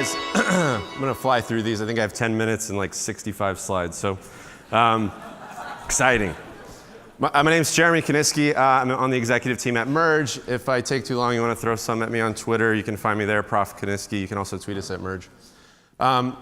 guys, I'm going to fly through these. I think I have 10 minutes and like 65 slides, so exciting. My name's Jeremy Kenisky. I'm on the executive team at Merge. If I take too long, you want to throw some at me on Twitter, you can find me there, Prof. Kenisky. You can also tweet us at Merge.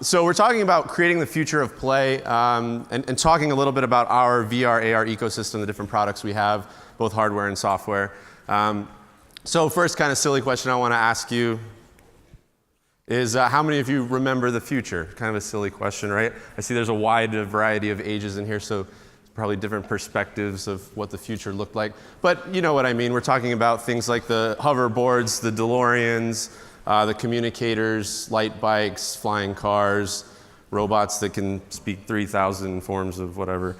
So we're talking about creating the future of play and talking a little bit about our VR, AR ecosystem, the different products we have, both hardware and software. So first kind of silly question I want to ask you is how many of you remember the future? Kind of a silly question, right? I see there's a wide variety of ages in here, so probably different perspectives of what the future looked like. But you know what I mean. We're talking about things like the hoverboards, the DeLoreans, the communicators, light bikes, flying cars, robots that can speak 3,000 forms of whatever.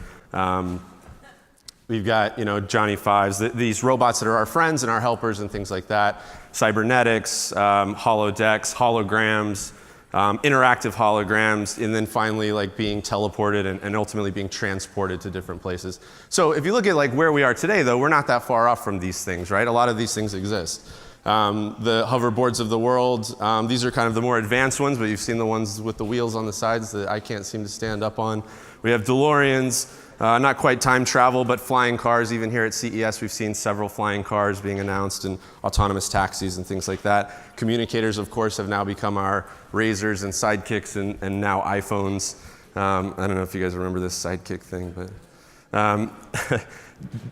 We've got, Johnny Fives, these robots that are our friends and our helpers and things like that. Cybernetics, holodecks, holograms, interactive holograms, and then finally like being teleported and ultimately being transported to different places. So if you look at like where we are today, though, we're not that far off from these things, right? A lot of these things exist. The hoverboards of the world, these are kind of the more advanced ones, but you've seen the ones with the wheels on the sides that I can't seem to stand up on. We have DeLoreans, not quite time travel, but flying cars. Even here at CES, we've seen several flying cars being announced and autonomous taxis and things like that. Communicators, of course, have now become our Razrs and Sidekicks and now iPhones. I don't know if you guys remember this Sidekick thing, but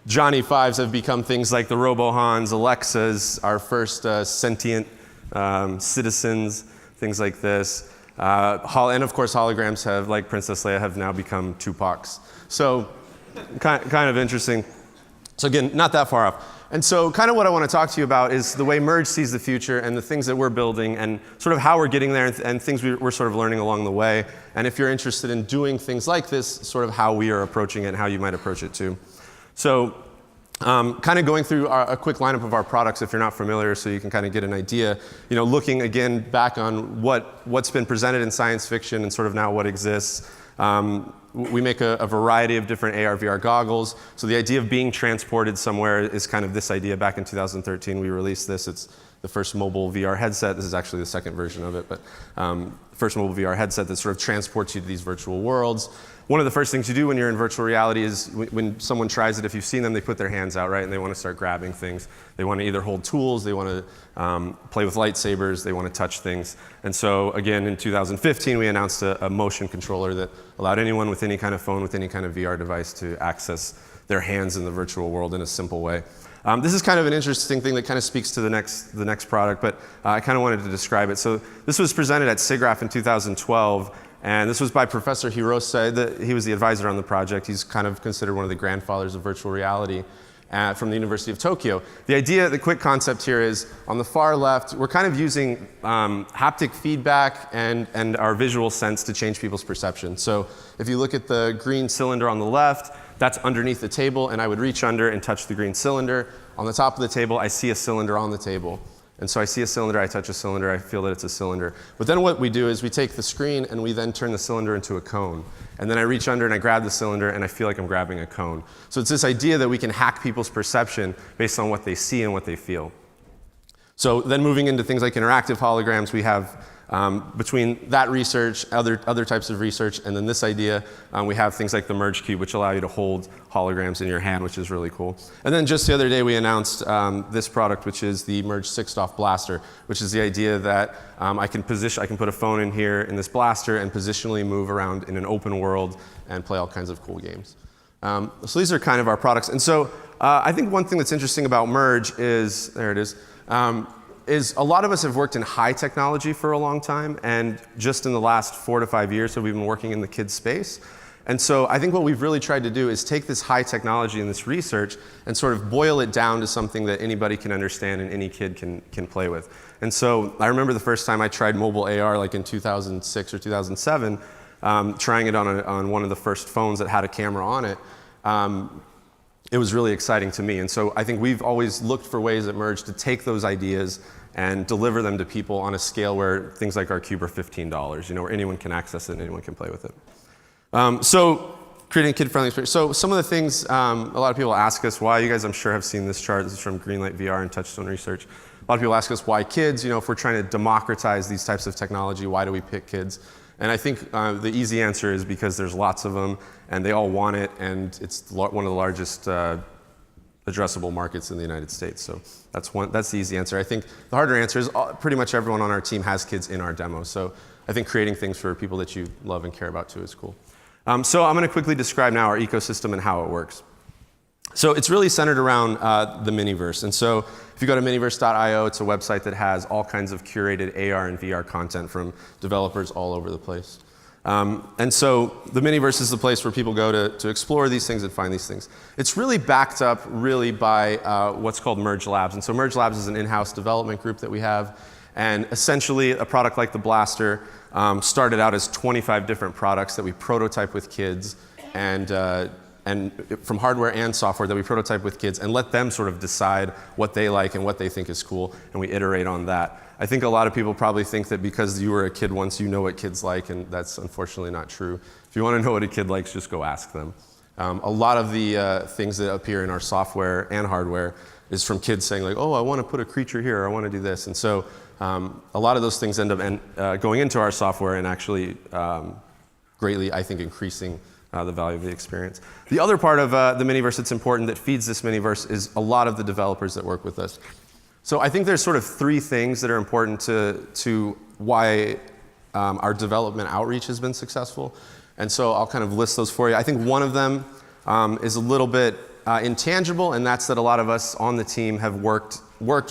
Johnny Fives have become things like the RoboHans, Alexas, our first sentient citizens, things like this. And of course, holograms have, like Princess Leia, have now become Tupacs. So kind of interesting. So again, not that far off. And so kind of what I want to talk to you about is the way Merge sees the future and the things that we're building and sort of how we're getting there and things we're sort of learning along the way. And if you're interested in doing things like this, sort of how we are approaching it and how you might approach it too. So kind of going through a quick lineup of our products if you're not familiar so you can kind of get an idea. Looking again back on what's been presented in science fiction and sort of now what exists. We make a variety of different AR, VR goggles. So the idea of being transported somewhere is kind of this idea. Back in 2013, we released this. It's the first mobile VR headset. This is actually the second version of it, but first mobile VR headset that sort of transports you to these virtual worlds. One of the first things you do when you're in virtual reality is when someone tries it, if you've seen them, they put their hands out, right? And they want to start grabbing things. They want to either hold tools, they want to play with lightsabers, they want to touch things. And so again, in 2015, we announced a motion controller that allowed anyone with any kind of phone, with any kind of VR device to access their hands in the virtual world in a simple way. This is kind of an interesting thing that kind of speaks to the next product, but I kind of wanted to describe it. So this was presented at SIGGRAPH in 2012. And this was by Professor Hirose. He was the advisor on the project. He's kind of considered one of the grandfathers of virtual reality from the University of Tokyo. The idea, the quick concept here is, on the far left, we're kind of using haptic feedback and our visual sense to change people's perception. So if you look at the green cylinder on the left, that's underneath the table, and I would reach under and touch the green cylinder. On the top of the table, I see a cylinder on the table. And so I see a cylinder, I touch a cylinder, I feel that it's a cylinder. But then what we do is we take the screen and we then turn the cylinder into a cone. And then I reach under and I grab the cylinder and I feel like I'm grabbing a cone. So it's this idea that we can hack people's perception based on what they see and what they feel. So then moving into things like interactive holograms, we have between that research, other types of research, and then this idea, we have things like the Merge Cube, which allow you to hold holograms in your hand, which is really cool. And then just the other day, we announced this product, which is the Merge 6-off Blaster, which is the idea that I can put a phone in here in this blaster and positionally move around in an open world and play all kinds of cool games. So these are kind of our products. And so I think one thing that's interesting about Merge is, there it is a lot of us have worked in high technology for a long time, and just in the last 4 to 5 years have we been working in the kids space. And so I think what we've really tried to do is take this high technology and this research and sort of boil it down to something that anybody can understand and any kid can play with. And so I remember the first time I tried mobile AR, like in 2006 or 2007, trying it on one of the first phones that had a camera on it. It was really exciting to me. And so I think we've always looked for ways at Merge to take those ideas and deliver them to people on a scale where things like our cube are $15, where anyone can access it and anyone can play with it. So creating a kid-friendly experience. So some of the things a lot of people ask us why. You guys, I'm sure, have seen this chart. This is from Greenlight VR and Touchstone Research. A lot of people ask us why kids. If we're trying to democratize these types of technology, why do we pick kids? And I think the easy answer is because there's lots of them, and they all want it, and it's one of the largest addressable markets in the United States. So that's the easy answer. I think the harder answer is pretty much everyone on our team has kids in our demo. So I think creating things for people that you love and care about too is cool. So I'm going to quickly describe now our ecosystem and how it works. So it's really centered around the Miniverse. And so if you go to miniverse.io, it's a website that has all kinds of curated AR and VR content from developers all over the place. And so the Miniverse is the place where people go to explore these things and find these things. It's really backed up really by what's called Merge Labs. And so Merge Labs is an in-house development group that we have. And essentially, a product like the Blaster started out as 25 different products that we prototype with kids, and from hardware and software that we prototype with kids and let them sort of decide what they like and what they think is cool, and we iterate on that. I think a lot of people probably think that because you were a kid once, you know what kids like, and that's unfortunately not true. If you want to know what a kid likes, just go ask them. A lot of the things that appear in our software and hardware is from kids saying like, oh, I want to put a creature here, or I want to do this. And so a lot of those things end up going into our software and actually greatly, I think, increasing the value of the experience. The other part of the Miniverse that's important that feeds this Miniverse is a lot of the developers that work with us. So I think there's sort of three things that are important to why our development outreach has been successful. And so I'll kind of list those for you. I think one of them is a little bit intangible, and that's that a lot of us on the team have worked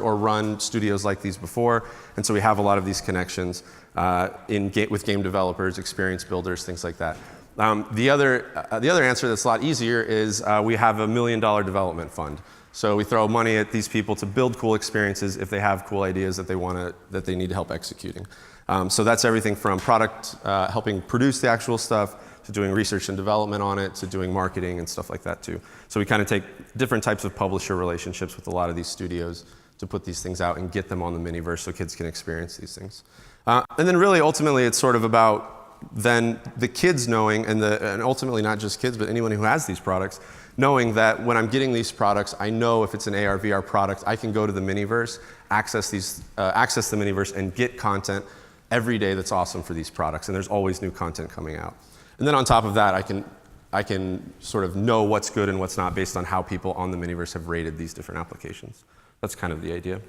or run studios like these before, and so we have a lot of these connections with game developers, experience builders, things like that. The other answer that's a lot easier is we have a $1 million development fund. So we throw money at these people to build cool experiences if they have cool ideas that they need help executing. So that's everything from product, helping produce the actual stuff, to doing research and development on it, to doing marketing and stuff like that too. So we kind of take different types of publisher relationships with a lot of these studios to put these things out and get them on the Miniverse so kids can experience these things. And then really ultimately it's sort of about then the kids knowing, and ultimately not just kids, but anyone who has these products, knowing that when I'm getting these products, I know if it's an AR, VR product, I can go to the Miniverse, access the Miniverse, and get content every day that's awesome for these products. And there's always new content coming out. And then on top of that, I can sort of know what's good and what's not based on how people on the Miniverse have rated these different applications. That's kind of the idea.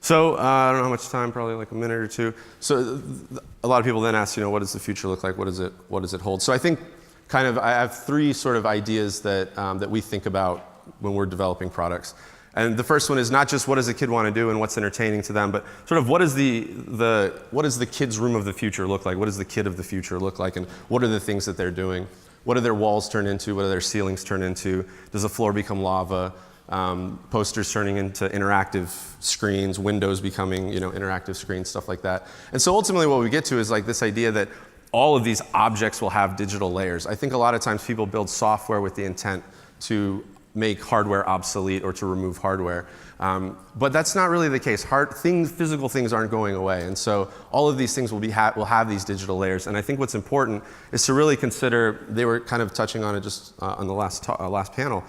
So I don't know how much time, probably like a minute or two. So a lot of people then ask, what does the future look like? What does it hold? So I think I have three sort of ideas that we think about when we're developing products. And the first one is not just what does a kid want to do and what's entertaining to them, but sort of what does the kid's room of the future look like? What does the kid of the future look like? And what are the things that they're doing? What do their walls turn into? What do their ceilings turn into? Does the floor become lava? Posters turning into interactive screens, windows becoming interactive screens, stuff like that. And so ultimately what we get to is like this idea that all of these objects will have digital layers. I think a lot of times people build software with the intent to make hardware obsolete or to remove hardware. But that's not really the case. Physical things aren't going away. And so all of these things will have these digital layers. And I think what's important is to really consider, they were kind of touching on it just on the last panel,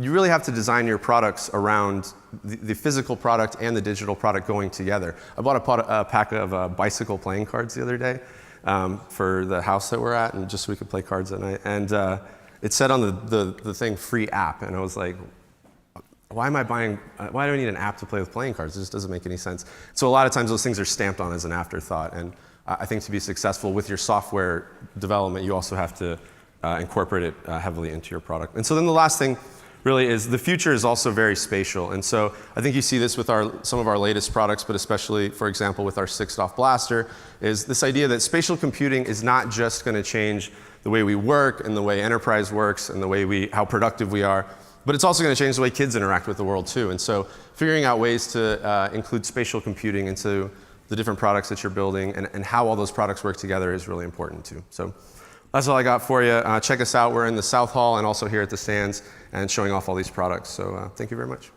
you really have to design your products around the physical product and the digital product going together. I bought a pack of bicycle playing cards the other day for the house that we're at, and just so we could play cards at night. And it said on the thing, free app, and I was like, why do I need an app to play with playing cards? It just doesn't make any sense. So a lot of times those things are stamped on as an afterthought, and I think to be successful with your software development, you also have to incorporate it heavily into your product. And so then the last thing really is the future is also very spatial. And so I think you see this with some of our latest products, but especially, for example, with our 6DoF Blaster, is this idea that spatial computing is not just going to change the way we work and the way enterprise works and the way how productive we are, but it's also going to change the way kids interact with the world too. And so figuring out ways to include spatial computing into the different products that you're building and how all those products work together is really important too. So that's all I got for you. Check us out. We're in the South Hall and also here at the stands and showing off all these products. So thank you very much.